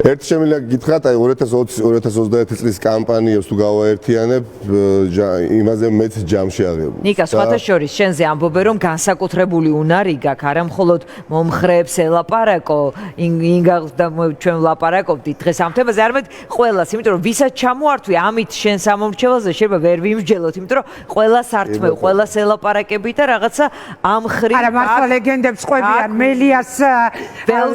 ერთ შემიძლია გითხრათ, აი 2020-2021 წლის კამპანიებს თუ გავაერთიანებ, იმაზე მეც ჯამში აღებული. ნიკა, სხვათა შორის, შენზე ამბობენ, რომ განსაკუთრებული უნარი გაქვს, არა მხოლოდ მომხრეებს ელაპარაკო, ინგა და ჩვენ ვლაპარაკობდით დღეს ამ თემაზე, არამედ ყველას, იმიტომ რომ ვისაც ჩამოართვი, ამით შენ სამომრჩეველზე შეიძლება ვერ ვიმსჯელოთ, იმიტომ რომ ყველას ართმევ, ყველას ელაპარაკები და რაღაცა ამ ხრივ არა, მართლა ლეგენდებს ყვებიან მელიას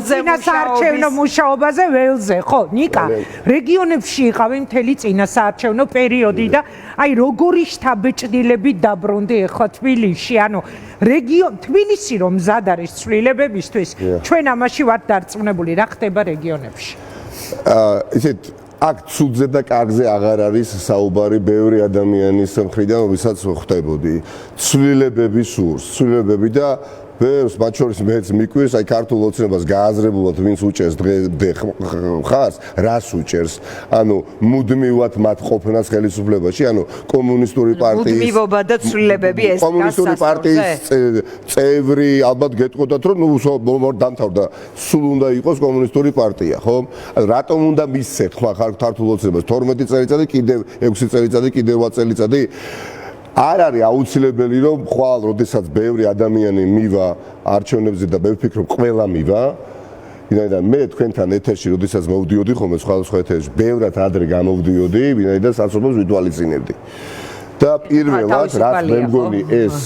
წინასაარჩევნო მუშაობაზე ველზე, ხო, ნიკა, რეგიონებში იყავი მთელი წინასაარჩევნო პერიოდი და აი როგორი შთაბეჭდილებით დაბრუნდი ახლა თბილისში, ანუ თბილისი რომ მზად არის ცვლილებებისთვის, ჩვენ ამაში ვართ დარწმუნებული, რა ხდება რეგიონებში? ისეთ აქ ცუდზე და კარგზე აღარ არის საუბარი ბევრი ადამიანის მხრიდან, ვისაც ხვდებოდი. ცვლილებები სურს, ცვლილებები და ბევრს, მათ შორის მეც მიკვირს, აი ქართულ ოცნებას გააზრებულად ვინც უჭერს დღე ხარს, რას უჭერს? ანუ მუდმივად მათ ყოფნას ხელისუფლებაში, ანუ კომუნისტური პარტიის მუდმივობა და ცვლილებები ეს კომუნისტური პარტიის წევრი, ალბათ გეტყოდათ, რომ დამთავრდა, სულ უნდა იყოს კომუნისტური პარტია, ხო? რატომ უნდა მისცეთ ქართულ ოცნებას 12 წელიწადი, კიდევ 6 წელიწადი, კიდევ 8 წელიწადი? არ არის აუცილებელი რომ ხვალ როდესაც ბევრი ადამიანი მივა არჩევნებზე და მე ვფიქრობ ყველა მივა ვინაიდან მე თქვენთან ეთერში როდესაც მოვდიოდი ხოლმე სხვადასხვა ეთერში ბევრად ადრე გამოვდიოდი ვინაიდან სასწაულს ვითვალისწინებდი და პირველად რაც მე მგონი ეს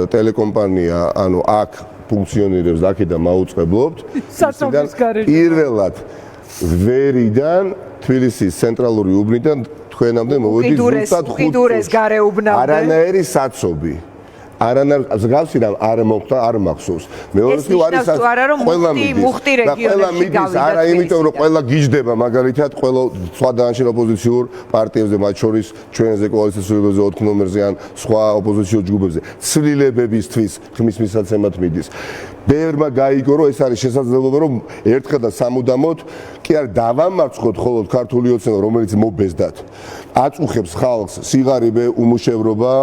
ტელეკომპანია ანუ აქ ფუნქციონირებს და აქედან მაუწყებლობთ პირველად ვერიდან თბილისის ცენტრალური უბნიდან თქვენამდე მოვედი ზუსტად 5 წუთში. არანაირი საცობი. მსგავსი რამ არ მოხდა, არ მახსოვს. მეორეს კი არის ყველა მიდის, არა იმიტომ რომ ყველა გიждდება, მაგალითად ყველა სხვა დაანშენ ოპოზიციურ პარტიებზე, მათ შორის ჩვენზე კოალიციის სრულებზე 4 ნომერზე ან სხვა ოპოზიციურ ჯგუფებზე. ცვლილებებისთვის ხმის მისაცემად მიდის. ბევრმა გაიგო, რომ ეს არის შესაძლებლობა, რომ ერთხელ და სამუდამოდ კი არ დავამარცხოთ მხოლოდ ქართული ოცნება, რომელიც მობეზდათ. აწუხებს ხალხს სიღარიბე, უმუშევრობა,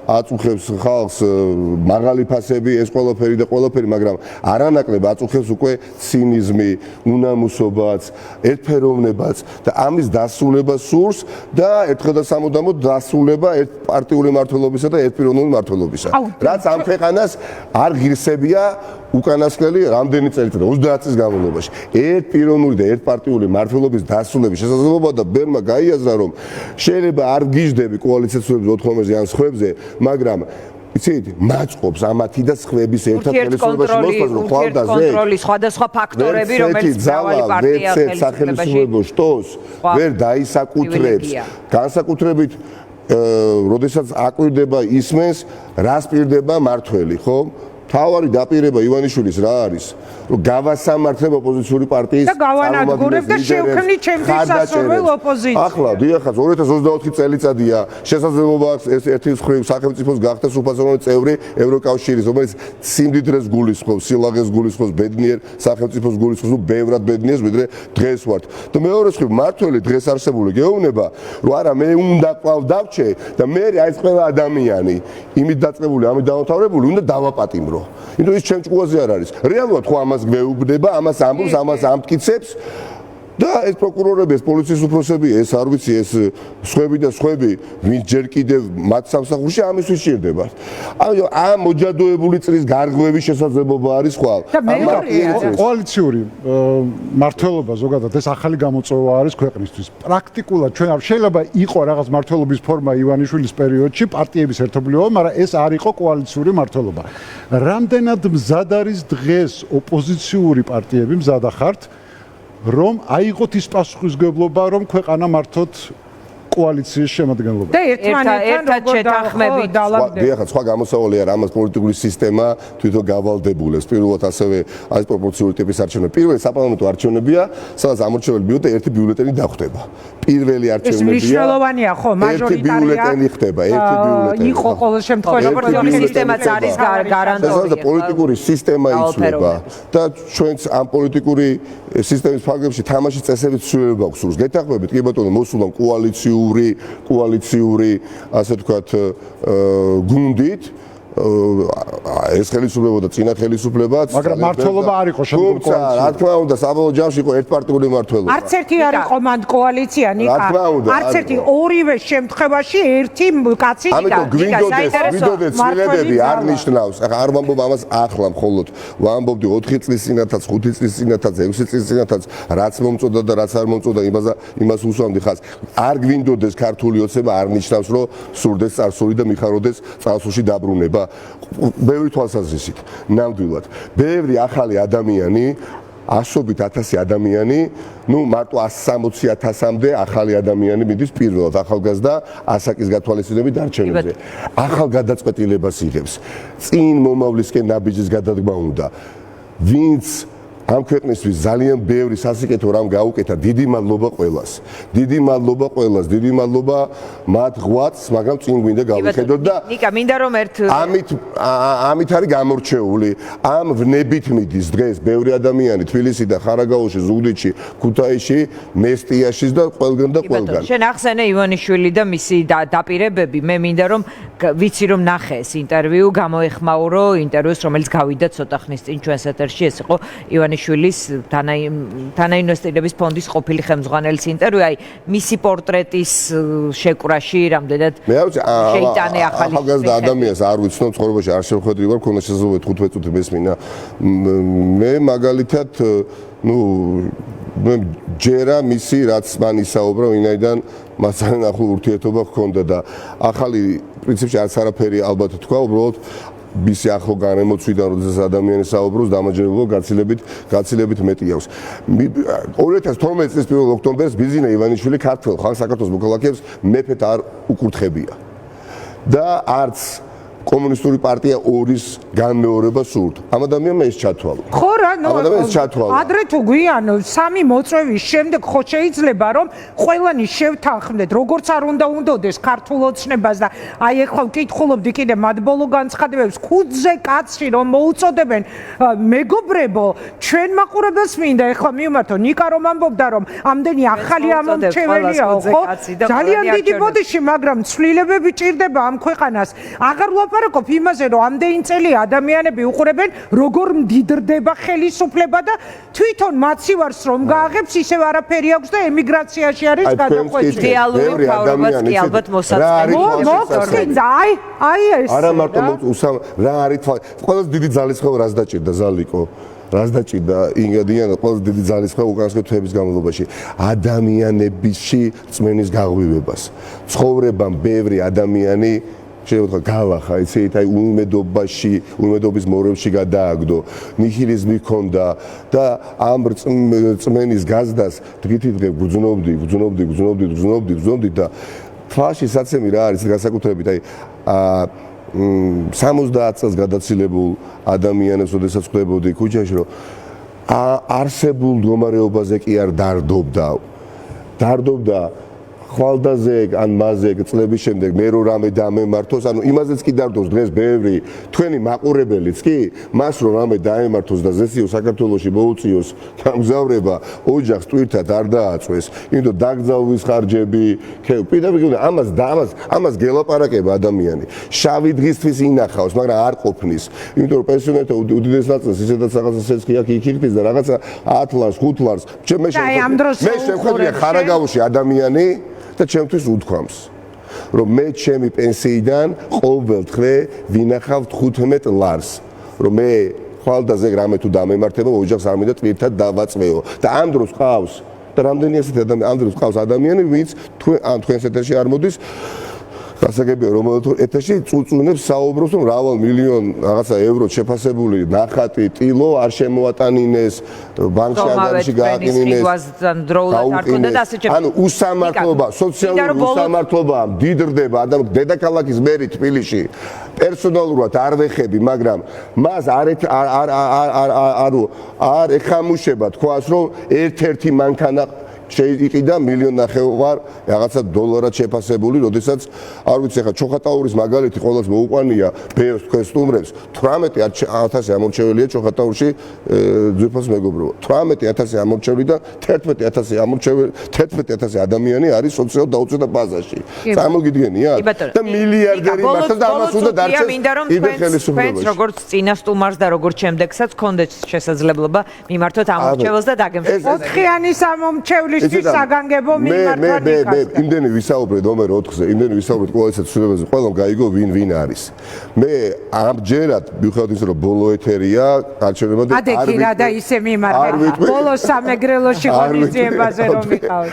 აწუხებს ხალხს მაღალი ფასები, ეს ყველაფერი და ყველაფერი, მაგრამ არანაკლებ აწუხებს უკვე ცინიზმი, უნამუსობაც, ერთფეროვნებაც და ამის დასრულება სურს და ერთხელ და სამუდამოდ დასრულება ერთპარტიული მმართველობისა და ერთპიროვნული მმართველობისა. რაც ამ ქვეყანას არ ღირსებია უკანასკნელი რამდენი წელიწადი 30 წლის განმავლობაში. ერთპიროვნული და ერთპარტიული მმართველობის დასრულების შესაძლებლობა და ბევრმა გაიაზრა, რომ შეიძლება არ გიждდები კოალიციის 4 ან სხვებზე, მაგრამ იცით, მაწყობს ამათი და სხვების ერთად ხელისუფლებაში მოსვლას, რომ ხვალდაზე კონტროლის სხვადასხვა ფაქტორები, რომელიც მრავალი პარტია ხელისუფლებაში შტოს, ვერ დაისაკუთრებს. განსაკუთრებით როდესაც აკვირდება ისმენს, რას პირდება მართველი, ხო? თავარი დაპირება ივანიშვილის რა არის? რომ გავასამართლებ ოპოზიციური პარტიის და გავანადგურებ და შევქმნით ჩემთვის სასურველ ოპოზიციას. ახლა დიახაც 2024 წელიწადია შესაძლებლობა აქვს ეს ერთი მხრივ სახელმწიფოს გახდეს უფასოვანი წევრი ევროკავშირის, რომელიც სიმდიდრეს გულისხმობს, სილაღეს გულისხმობს, ბედნიერ სახელმწიფოს გულისხმობს, ნუ ბევრად ბედნიერს ვიდრე დღეს ვართ. და მეორე მხრივ მართველი დღეს არსებული გეუბნება, რომ არა მე უნდა კვლავ დავჩე და მე აი ეს ყველა ადამიანი იმით დაწყებული, ამით დაუთავრებული უნდა დავაპატიმრო. იმიტომ ის ჩემ ჭკუაზე არ არის. რეალურად ხო ამას გვეუბნება, ამას ამბობს, ამას ამტკიცებს და ეს პროკურორები, ეს პოლიციის უფროსები, ეს არ ვიცი, ეს სხვები და სხვები, ვინც ჯერ კიდევ მათ სამსახურში ამისთვის ჭირდებათ. ამ მოჯადოებული წრის გარღვევის შესაძლებლობა არის ხვალ. კოალიციური მმართველობა ზოგადად ეს ახალი გამოწვევა არის ქვეყნისთვის. პრაქტიკულად ჩვენ შეიძლება იყო რაღაც მმართველობის ფორმა ივანიშვილის პერიოდში, პარტიების ერთობლიობა, მაგრამ ეს არ იყო კოალიციური მმართველობა. რამდენად მზად არის დღეს ოპოზიციური პარტიები მზად ახართ რომ აიღოთ ის პასუხისმგებლობა, რომ ქვეყანა მართოთ კოალიციის შემადგენლობა. და ერთად შეთანხმებით დიახაც, სხვა გამოსავალი არ ამას პოლიტიკური სისტემა თვითონ გავალდებულებს. პირველად ასევე არის პროპორციული ტიპის არჩევნები. პირველი საპარლამენტო არჩევნებია, სადაც ამორჩეველი ბიულეტენი ერთი ბიულეტენი დახვდება. პირველი არჩევნებია. ეს მნიშვნელოვანია, ხო, მაჟორიტარია. ერთი ბიულეტენი ხდება, ერთი ბიულეტენი. იყო ყოველ შემთხვევაში პროპორციული სისტემაც არის გარანტული. ეს პოლიტიკური სისტემა იცვლება და ჩვენც ამ პოლიტიკური სისტემის ფარგლებში თამაშის წესებით ცვლილება გვსურს. გეთანხმებით, კი ბატონო, მოსულამ კოალიციური, ასე ვთქვათ, გუნდით ეს ხელისუფლება და წინა ხელისუფლებაც მაგრამ მართლობა არ იყო შემდგომ კოალიცია. რა თქმა უნდა, საბოლოო ჯამში იყო ერთპარტიული მართლობა. არც ერთი არ იყო მან კოალიცია, რა ნიკა. თქმა უნდა, არც ერთი ორივე შემთხვევაში ერთი კაცი ამიტომ ნიკა. გვინდოდეს ცვლილებები არ ნიშნავს. ახლა არ ვამბობ ამას ახლა მხოლოდ. ვამბობდი 4 წლის წინათაც, 5 წლის წინათაც, 6 წლის წინათაც, რაც მომწოდა და რაც არ მომწოდა, იმას უსვამდი ხაზს. არ გვინდოდეს ქართული ოცნება არ ნიშნავს, რომ სურდეს წარსული და მიხაროდეს წარსულში დაბრუნება. ბევრი თვალსაზრისით, ნამდვილად. ბევრი ახალი ადამიანი, ასობით 1000 ადამიანი, მარტო 160.000-მდე ახალი ადამიანი მიდის პირველად ახალგაზრდა ასაკის გათვალისწინებით დარჩენებზე. ახალ გადაწყვეტილებას იღებს. წინ მომავლისკენ ნაბიჯის გადადგმა უნდა. ვინც ამ ქვეყნისთვის ძალიან ბევრი სასიკეთო რამ გაუკეთა, დიდი მადლობა ყველას. დიდი მადლობა ყველას, დიდი მადლობა მათ ღვაწს, მაგრამ წინ გვინდა გავიხედოთ და ნიკა, მინდა რომ ამით არის გამორჩეული. ამ ვნებით მიდის დღეს ბევრი ადამიანი თბილისიდან, ხარაგაულში, ზუგდიდში, ქუთაისში, მესტიაში და ყველგან და ყველგან. შენ ახსენე ივანიშვილი და მისი დაპირებები, მე მინდა რომ ვიცი რომ ნახე ეს ინტერვიუ, გამოეხმაურო ინტერვიუს, რომელიც გავიდა ცოტა ხნის წინ ჩვენს ეთერში, ეს იყო ივანიშვილის თანაინვესტირების ფონდის ყოფილი ხელმძღვანელის ინტერვიუ, აი მისი პორტრეტის შეკვრაში რამდენად შეიტანე ახალი ახალგაზრდა ადამიანს არ ვიცნობ ცხოვრებაში არ შევხვედრი ვარ, ქონა შესაძლებლობა 15 წუთი მესმინა. მე მაგალითად მე ჯერა მისი რაც მან ისაუბრა, ვინაიდან მასთან ახლო ურთიერთობა ჰქონდა და ახალი პრინციპში არც არაფერი ალბათ თქვა, უბრალოდ მისი ახლო განემოცვიდან, როდესაც ადამიანი საუბრობს, დამაჯერებლობა გაცილებით მეტი აქვს. 2012 წლის 1 ოქტომბერს ბიზინა ივანიშვილი ქართველ ხალხ საქართველოს მოქალაქეებს მეფედ არ უკურთხებია. და არც კომუნისტური პარტია 2-ის განმეორება სურთ. ამ ადამიანმა ეს ჩათვალა. ხო რა, ადრე თუ გვიან 3 მოწვევის შემდეგ ხო შეიძლება რომ ყველანი შევთანხმდეთ, როგორც არ უნდა უნდოდეს ქართულ ოცნებას და აი ეხლა ვკითხულობდი კიდე მადბოლო განცხადებებს 5-ზე კაცში რომ მოუწოდებენ მეგობრებო, ჩვენ მაყურებელს მინდა ეხლა მივმართო ნიკა რომ ამბობდა რომ ამდენი ახალი ამომრჩეველია, ხო? ძალიან დიდი ბოდიში, მაგრამ ცვლილებები ჭირდება ამ ქვეყანას. აღარ ვაპარაკობ იმაზე რომ ამდენი წელი ადამიანები უყურებენ როგორ მდიდრდება ხელისუფლება და თვითონ მაცივარს რომ გააღებს ისევ არაფერი აქვს და ემიგრაციაში არის გადაყვეტილი. რეალური მთავრობაც კი ალბათ მოსაწყენია. აი ეს. არა მარტო რა არის ყველაზე დიდი ძალისხმევა რას დაჭირდა ზალიკო? რას დაჭირდა ინგადიან ყველაზე დიდი ძალისხმევა უკანასკნელ თვეების განმავლობაში ადამიანებისში წმენის გაღვივებას. ცხოვრებამ ბევრი ადამიანი შეიძლება გავახა, იცით, აი უმედობის მორევში გადააგდო, ნიჰილიზმი ჰქონდა და ამ წმენის გაზდას დღითიდღე გძნობდი და თვალში საცემი რა არის განსაკუთრებით აი 70 წელს გადაცილებულ ადამიანებს, ოდესაც ხვდებოდი ქუჩაში, რომ არსებულ მდგომარეობაზე კი არ დარდობდა ხვალდაზე ან მასზე წლების შემდეგ მე რო რამე დამემართოს, ანუ იმაზეც კი დარდოს დღეს ბევრი თქვენი მაყურებელიც კი, მას რო რამე დაემართოს და ზესიო საქართველოში მოუწიოს გამგზავრება, ოჯახს ტვირთად არ დააწვეს, იმიტომ დაგზავნის ხარჯები, პირდაპირ ამას გელაპარაკება ადამიანი. შავი დღისთვის ინახავს, მაგრამ არ ყოფნის, იმიტომ რომ პენსიონერთა უდიდეს ნაწილს ისედაც რაღაცა სესხი აქ იქიხდის და რაღაცა 10 ლარს, 5 ლარს. მე შევხედრია ხარაგაულში ადამიანი და ჩემთვის უთქვამს, რომ მე ჩემი პენსიიდან ყოველ დღე ვინახავ 15 ლარს, რომ მე ხვალდაზე რამე თუ დამემართება, ოჯახს არ მინდა ტვირთად დავაწვეო და ამ დროს ყავს და რამდენი ასეთი ადამიანი, ამ დროს ყავს ადამიანი, ვინც თქვენს ეთერში არ მოდის, გასაგებია რომ ეთერში წუწუნებს საუბრობს, რომ რავალ მილიონ რაღაცა ევრო შეფასებული ნახატი, ტილო არ შემოატანინეს, ბანკში ანგარიში გააკინინეს. ანუ უსამართლობა, სოციალური უსამართლობა მდიდრდება, დედაქალაქის მერი თბილისში პერსონალურად არ ვეხები, მაგრამ მას არ ეხამუშება თქვას, რომ ერთ-ერთი მანქანა შეიყიდა 1.5 მილიონ რაღაცა დოლარად შეფასებული, როდესაც არ ვიცი ხა ჩოხატაურის მაგალითი ყოველს მოუყვანია ბევრს თქვენ სტუმრებს 18,000 ამორჩეველია ჩოხატაურში ძვირფას მეგობრებო 18,000 ამორჩეველი და 11,000 ადამიანი არის სოციალურ დაუცვეთა ბაზაში წარმოგიდგენიათ და მილიარდერი მართლა და ამას უნდა დარჩეს კიდე ხელისუფლებაში როგორც წინა სტუმარს და როგორც შემდეგსაც გქონდეთ შესაძლებლობა მიმართოთ ამორჩეველს და დაგემშვიდობოთ. ოთხიანი სამომრჩევლისთვის საგანგებო მიმართვა ნიკას. იმდენი ვისაუბრეთ ნომერ 4-ზე, იმდენი ვისაუბრეთ კოალიციას ცვლილებაზე, ყველამ გაიგო ვინ არის. მე ამჯერად მივხვდით ისე რომ ბოლო ეთერია, არჩევნებამდე ადექი რა და ისე მიმართა. ბოლო სამეგრელოში ღონისძიებაზე რომ მიყავთ.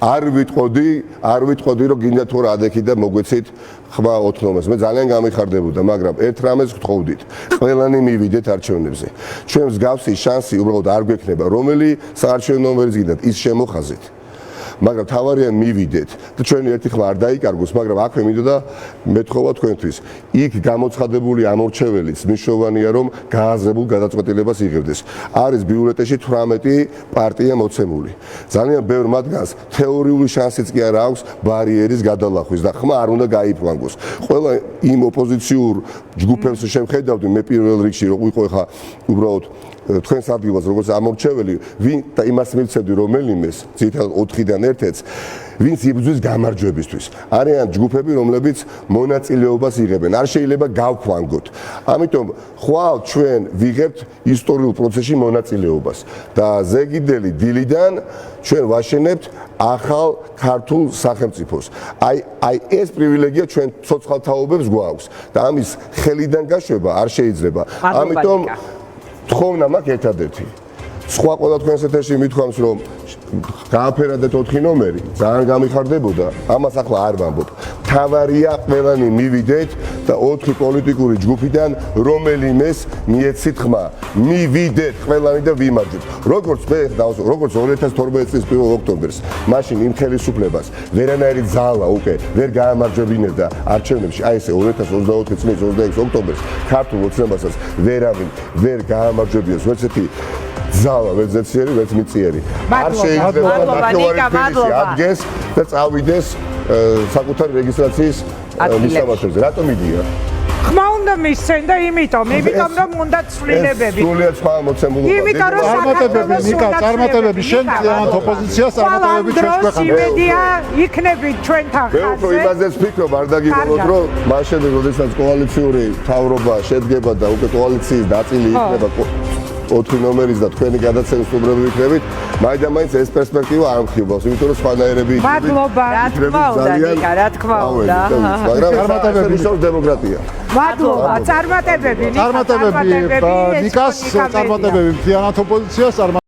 არ ვიტყოდი რომ გინდა თუ რა ადექი და მოგვეცით ხმა 4 ნომერს. მე ძალიან გამიხარდებოდა, მაგრამ ერთ რამეს გთხოვდით. ყველანი მივიდეთ არჩევნებზე. ჩვენ მსგავსი შანსი უბრალოდ არ გვექნება, რომელი საარჩევნო ნომერიც გინდათ, ის შემოხაზეთ. მაგრამ თავარია მივიდეთ და ჩვენი ერთი ხმა არ დაიკარგოს, მაგრამ აქვე მინდოდა მეთხოვა თქვენთვის. იქ გამოცხადებული ამორჩეველიც მნიშვნელოვანია, რომ გააზრებულ გადაწყვეტილებას იღებდეს. არის ბიულეტენში 18 პარტია მოცემული. ძალიან ბევრ მათგანს თეორიული შანსიც კი არ აქვს ბარიერის გადალახვის და ხმა არ უნდა გაიფლანგოს. ყველა იმ ოპოზიციურ ჯგუფებს შემხედავდი მე პირველ რიგში, რომ ვიყო ხა უბრალოდ თქვენს ადგილას როგორც ამორჩეველი, ვინ და იმას მივცემდი რომელიმეს, ძირითადად 4-დან ერთ-ერთს, ვინც იბრძვის გამარჯვებისთვის. არიან ჯგუფები, რომლებიც მონაწილეობას იღებენ. არ შეიძლება გავქვანგოთ. ამიტომ ხვალ ჩვენ ვიღებთ ისტორიულ პროცესში მონაწილეობას და ზეგიდელი დილიდან ჩვენ ვაშენებთ ახალ ქართულ სახელმწიფოს. აი ეს პრივილეგია ჩვენ ცოცხალ თაობებს გვაქვს და ამის ხელიდან გაშვება არ შეიძლება. ამიტომ თხოვნა მაქვს ერთადერთი. სხვა ყველა თქვენს ეთერში მithქვამს, რომ გააფერადეთ 4 ნომერი, ძალიან გამიხარდებოდა, ამას ახლა არ ვამბობ. თავარია ყველანი მივიდეთ და 4 პოლიტიკური ჯგუფიდან რომელიმეს მიეცით ხმა. მივიდეთ ყველანი და ვიმარჯვეთ. როგორც 2012 წლის 1 ოქტომბერს, მაშინ იმ ხელისუფლებას ვერანაირი ძალა უკვე ვერ გაამარჯვებინებდა არჩევნებში, აი ესე 2024 წლის 26 ოქტომბერს ქართულ ოცნებასაც ვერავინ ვერ გაამარჯვებიეს, ვერცეთი ზალა ვეძეციერი ვერც მიწიერი არ შეიძლება ნახევარი ადგეს და წავიდეს საკუთარი რეგისტრაციის მისამართებზე რატომ იდია ხმა უნდა მისცენ და იმიტომ რომ უნდა ცვლილებები სრულიად სხვა მოცემულობა იმიტომ რომ წარმატებები შენ ძალიანთ ოპოზიციას წარმატებები ჩვენს ქვეყანაში იმედია იქნებით ჩვენთან ხაზზე მე უფრო იმაზეც ვფიქრობ არ დაგიგონოთ რომ მას შემდეგ როდესაც კოალიციური მთავრობა შედგება და უკვე კოალიციის ნაწილი იქნება 4 ნომერის და თქვენი გადაცემის სტუმრები ვიქნებით, მაინც ეს პერსპექტივა არ მქონებს, იმიტომ რომ სხვანაირები მადლობა, რა თქმა უნდა, ნიკა, რა თქმა უნდა. მაგრამ წარმატებები ისევ დემოკრატია. მადლობა, წარმატებები, ნიკას წარმატებები მთლიანად ოპოზიციას